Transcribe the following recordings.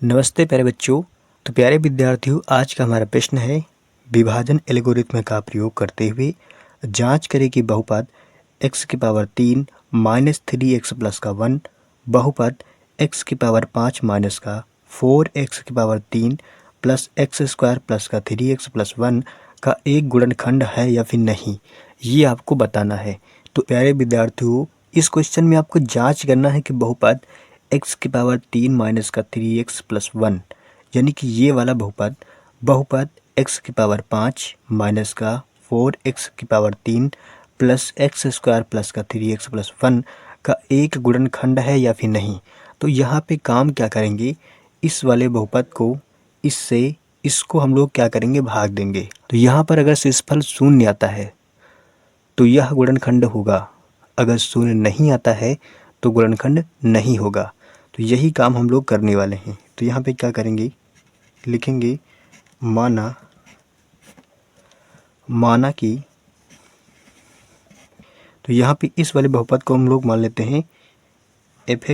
नमस्ते प्यारे बच्चों। तो प्यारे विद्यार्थियों, आज का हमारा प्रश्न है विभाजन एल्गोरिथ्म का प्रयोग करते हुए जांच करें कि बहुपद x की पावर 3 माइनस 3x प्लस का 1 बहुपद x की पावर 5 माइनस का 4x की power 3 plus x square plus का 3x प्लस 1 का एक गुणनखंड है या फिर नहीं, ये आपको बताना है। तो प्यारे विद्यार्थियों, इस क्वेश्चन में आपको जांच करना है कि बहुपद x की पावर 3 माइनस का 3x प्लस 1 यानी कि ये वाला बहुपद बहुपद x की पावर 5 माइनस का 4x की power 3 plus x square plus का 3x प्लस 1 का एक गुणनखंड है या फिर नहीं। तो यहाँ पे काम क्या करेंगे, इस वाले बहुपद को इससे इसको हम लोग क्या करेंगे, भाग देंगे। तो यहाँ पर अगर शेषफल शून्य आता है तो यह गुणनखंड होगा, अगर शून्य नहीं आता है तो गुणनखंड नहीं होगा। तो यही काम हम लोग करने वाले हैं। तो यहाँ पे क्या करेंगे, लिखेंगे माना कि, तो यहाँ पे इस वाले बहुपद को हम लोग मान लेते हैं एफ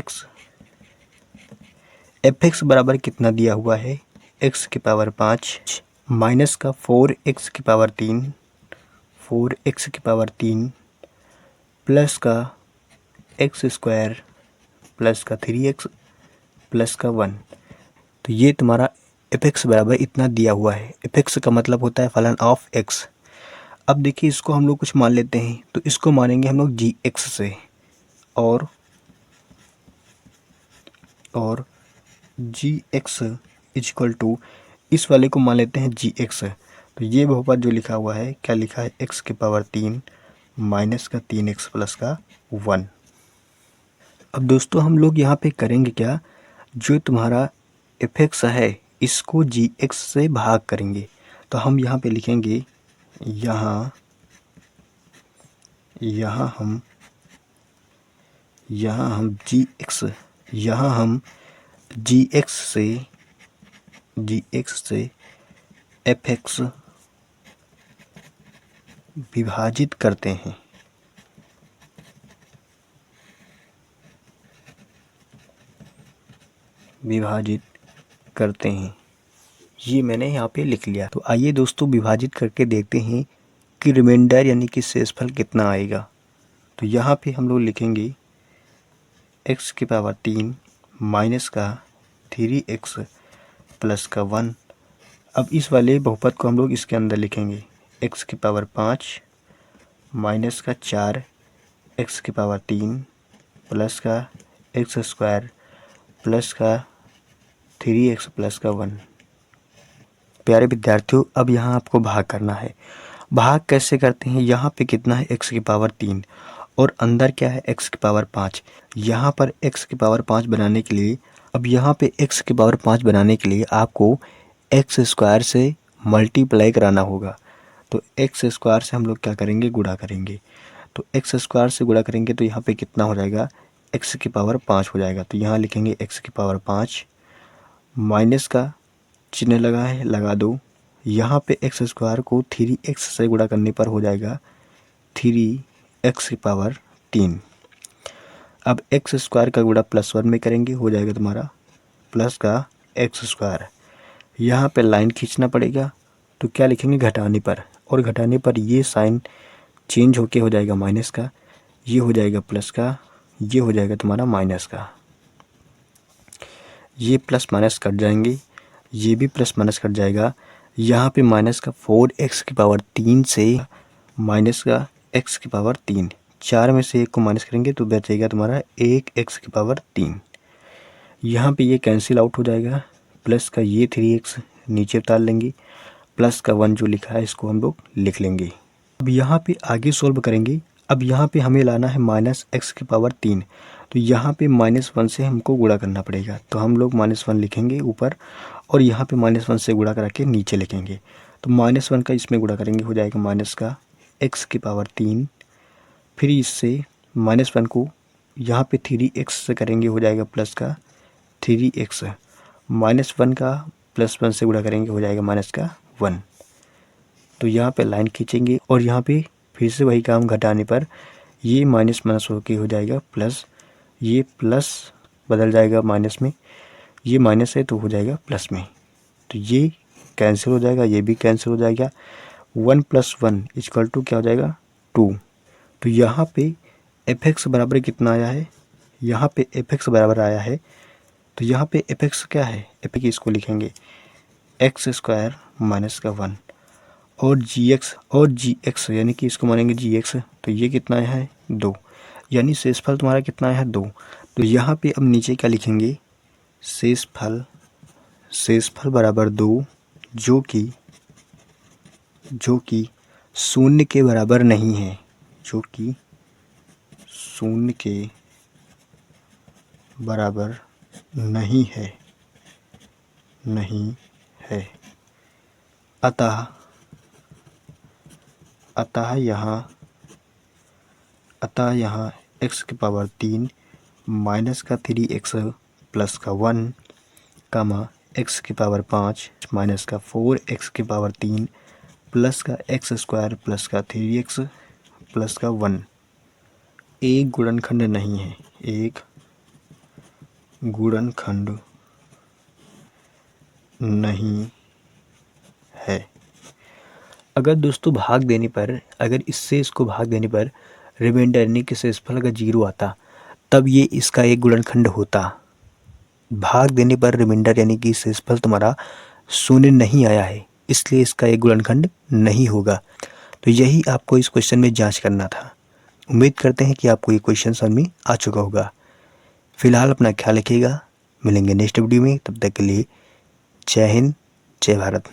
एक्स बराबर कितना दिया हुआ है, x की पावर 5 माइनस का 4x की पावर 3 प्लस का एक्स स्क्वायर प्लस का 3x प्लस का 1। तो ये तुम्हारा एफ बराबर इतना दिया हुआ है। एफ का मतलब होता है फलन ऑफ x। अब देखिए, इसको हम लोग कुछ मान लेते हैं, तो इसको मानेंगे हम लोग gx से, और gx इक्वल टू इस वाले को मान लेते हैं gx। तो ये बहुपद जो लिखा हुआ है, क्या लिखा है, x की पावर 3 माइनस का 3x प्लस का 1। अब दोस्तों हम लोग यहाँ पे करेंगे क्या, जो तुम्हारा एफ है इसको gx से भाग करेंगे। तो हम यहाँ पे लिखेंगे, यहाँ हम gx से एफ विभाजित करते हैं। ये मैंने यहाँ पे लिख लिया। तो आइए दोस्तों विभाजित करके देखते हैं कि रिमाइंडर यानी कि शेषफल कितना आएगा। तो यहाँ पे हम लोग लिखेंगे x की पावर 3 माइनस का 3x प्लस का 1। अब इस वाले बहुपद को हम लोग इसके अंदर लिखेंगे, x की पावर 5 माइनस का 4x की पावर 3 प्लस का एक्स स्क्वायर प्लस का 3x प्लस का 1। प्यारे विद्यार्थियों, अब यहाँ आपको भाग करना है। भाग कैसे करते हैं, यहाँ पे कितना है, x की पावर 3 और अंदर क्या है, x की पावर 5। यहाँ पर x की पावर 5 बनाने के लिए, अब यहाँ पे x की पावर 5 बनाने के लिए आपको एक्स स्क्वायर से मल्टीप्लाई कराना होगा। तो एक्स स्क्वायर से हम लोग क्या करेंगे, गुणा करेंगे। तो एक्स स्क्वायर से गुणा करेंगे तो यहाँ पे कितना हो जाएगा, x की पावर 5 हो जाएगा। तो यहाँ लिखेंगे x की पावर 5 माइनस का चिन्ह लगा है, लगा दो। यहाँ पे एक्स स्क्वायर को 3x से गुणा करने पर हो जाएगा 3x की पावर 3। अब एक्स स्क्वायर का गुणा प्लस 1 में करेंगे, हो जाएगा तुम्हारा प्लस का एक्स स्क्वायर। यहाँ पे लाइन खींचना पड़ेगा, तो क्या लिखेंगे, घटाने पर, और घटाने पर ये साइन चेंज होके हो जाएगा माइनस का, ये हो जाएगा प्लस का, ये हो जाएगा तुम्हारा माइनस का। ये प्लस माइनस कट जाएंगे, ये भी प्लस माइनस कट जाएगा। यहाँ पे माइनस का 4x की पावर 3 से माइनस का x की पावर 3, 4 में से 1 को माइनस करेंगे तो बचेगा तुम्हारा 1x की पावर 3। यहाँ पे ये कैंसिल आउट हो जाएगा, प्लस का ये 3x नीचे उतार लेंगे, प्लस का 1 जो लिखा है इसको हम लोग लिख लेंगे। अब यहाँ पे आगे सोल्व करेंगे। अब यहाँ पे हमें लाना है माइनस एक्स की पावर 3, तो यहाँ पे -1 से हमको गुणा करना पड़ेगा। तो हम लोग -1 लिखेंगे ऊपर, और यहाँ पे -1 से गुणा करके नीचे लिखेंगे। तो -1 का इसमें गुणा करेंगे, हो जाएगा माइनस का एक्स की पावर 3, फिर इससे -1 को यहाँ पे 3x से करेंगे, हो जाएगा प्लस का 3x, -1 का +1 से गुणा करेंगे, हो जाएगा माइनस का 1। तो यहाँ पे लाइन खींचेंगे, और यहाँ पे फिर से वही काम, घटाने पर ये माइनस माइनस होके हो जाएगा प्लस, ये प्लस बदल जाएगा माइनस में, ये माइनस है तो हो जाएगा प्लस में, तो ये कैंसिल हो जाएगा, ये भी कैंसिल हो जाएगा। 1 + 1 = क्या हो जाएगा 2। तो यहाँ पे f(x) बराबर कितना आया है, यहाँ पे f(x) बराबर आया है, तो यहाँ पे f(x) क्या है, f(x) इसको लिखेंगे x² - 1 और gx यानी कि इसको मानेंगे gx, तो ये कितना आया है 2, यानी शेषफल तुम्हारा कितना आया है 2। तो यहाँ पे अब नीचे क्या लिखेंगे, शेषफल बराबर 2 जो कि 0 के बराबर नहीं है, जो कि 0 के बराबर नहीं है। अतः यहाँ x की पावर 3 माइनस का 3x प्लस का 1 कामा x की पावर 5 माइनस का 4x की पावर 3 प्लस का x² प्लस का 3x प्लस का 1 एक गुणनखंड नहीं है, एक गुणनखंड नहीं है। अगर दोस्तों भाग देने पर, अगर इससे इसको भाग देने पर रिमाइंडर यानी कि शेषफल का 0 आता, तब ये इसका एक गुणनखंड होता। भाग देने पर रिमाइंडर यानी कि शेषफल तुम्हारा 0 नहीं आया है, इसलिए इसका एक गुणनखंड नहीं होगा। तो यही आपको इस क्वेश्चन में जांच करना था। उम्मीद करते हैं कि आपको ये क्वेश्चन समझ में आ चुका होगा। फिलहाल अपना ख्याल रखिएगा, मिलेंगे नेक्स्ट वीडियो में, तब तक के लिए जय हिंद, जय भारत।